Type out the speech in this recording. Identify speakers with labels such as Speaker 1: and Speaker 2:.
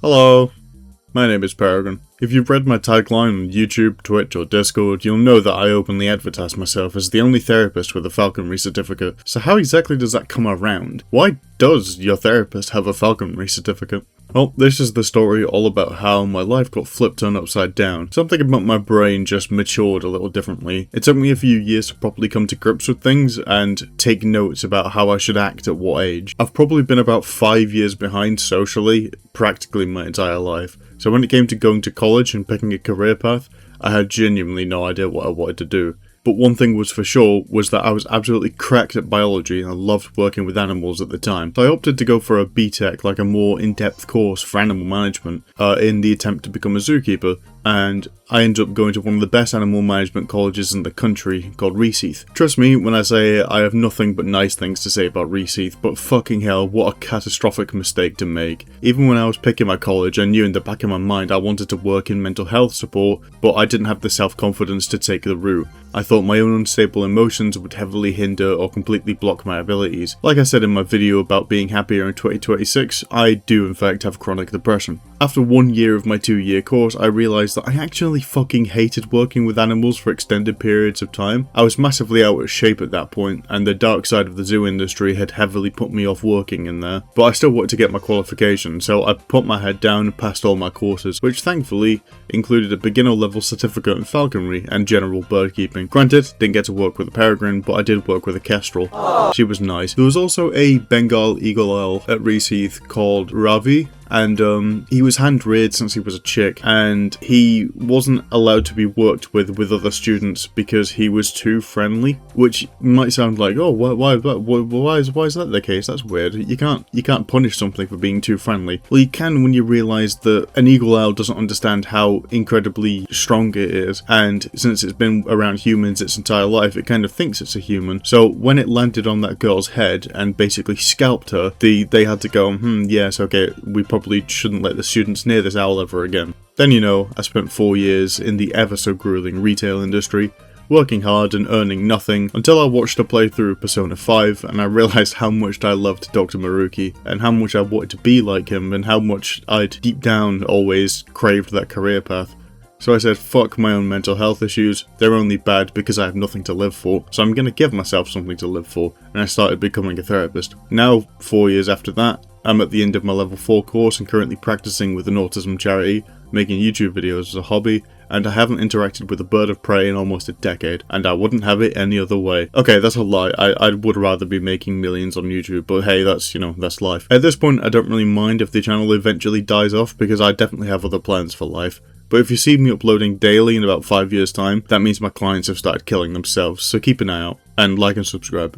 Speaker 1: Hello, my name is Peregrine. If you've read my tagline on YouTube, Twitch or Discord, you'll know that I openly advertise myself as the only therapist with a Falconry certificate. So how exactly does that come around? Why does your therapist have a Falconry certificate? Well, this is the story all about how my life got flipped turned upside down. Something about my brain just matured a little differently. It took me a few years to properly come to grips with things and take notes about how I should act at what age. I've probably been about 5 years behind socially, practically my entire life. So when it came to going to college and picking a career path, I had genuinely no idea what I wanted to do. But one thing was for sure was that I was absolutely cracked at biology and I loved working with animals at the time. So I opted to go for a BTEC, like a more in-depth course for animal management, in the attempt to become a zookeeper. And I ended up going to one of the best animal management colleges in the country, called Reseath. Trust me when I say I have nothing but nice things to say about Reseath, but fucking hell, what a catastrophic mistake to make. Even when I was picking my college, I knew in the back of my mind I wanted to work in mental health support, but I didn't have the self-confidence to take the route. I thought my own unstable emotions would heavily hinder or completely block my abilities. Like I said in my video about being happier in 2026, I do in fact have chronic depression. After 1 year of my 2-year course, I realised that I actually fucking hated working with animals for extended periods of time. I was massively out of shape at that point, and the dark side of the zoo industry had heavily put me off working in there. But I still wanted to get my qualification, so I put my head down and passed all my courses, which thankfully included a beginner level certificate in falconry and general bird keeping. Granted, didn't get to work with a peregrine, but I did work with a kestrel. She was nice. There was also a Bengal eagle owl at Reseath called Ravi, and he was hand-reared since he was a chick, and he wasn't allowed to be worked with other students because he was too friendly, which might sound like, oh, why is that the case? That's weird. You can't punish something for being too friendly. Well, you can when you realise that an eagle owl doesn't understand how incredibly strong it is, and since it's been around humans its entire life, it kind of thinks it's a human. So when it landed on that girl's head and basically scalped her, they had to go, yes, okay, we probably shouldn't let the students near this owl ever again. Then, I spent 4 years in the ever so grueling retail industry, working hard and earning nothing, until I watched a playthrough of Persona 5 and I realised how much I loved Dr. Maruki, and how much I wanted to be like him, and how much I'd deep down always craved that career path. So I said, fuck my own mental health issues, they're only bad because I have nothing to live for, so I'm gonna give myself something to live for, and I started becoming a therapist. Now, 4 years after that, I'm at the end of my level 4 course and currently practicing with an autism charity, making YouTube videos as a hobby, and I haven't interacted with a bird of prey in almost a decade, and I wouldn't have it any other way. Okay, that's a lie, I would rather be making millions on YouTube, but hey, that's life. At this point, I don't really mind if the channel eventually dies off, because I definitely have other plans for life. But if you see me uploading daily in about 5 years' time, that means my clients have started killing themselves, so keep an eye out, and like and subscribe.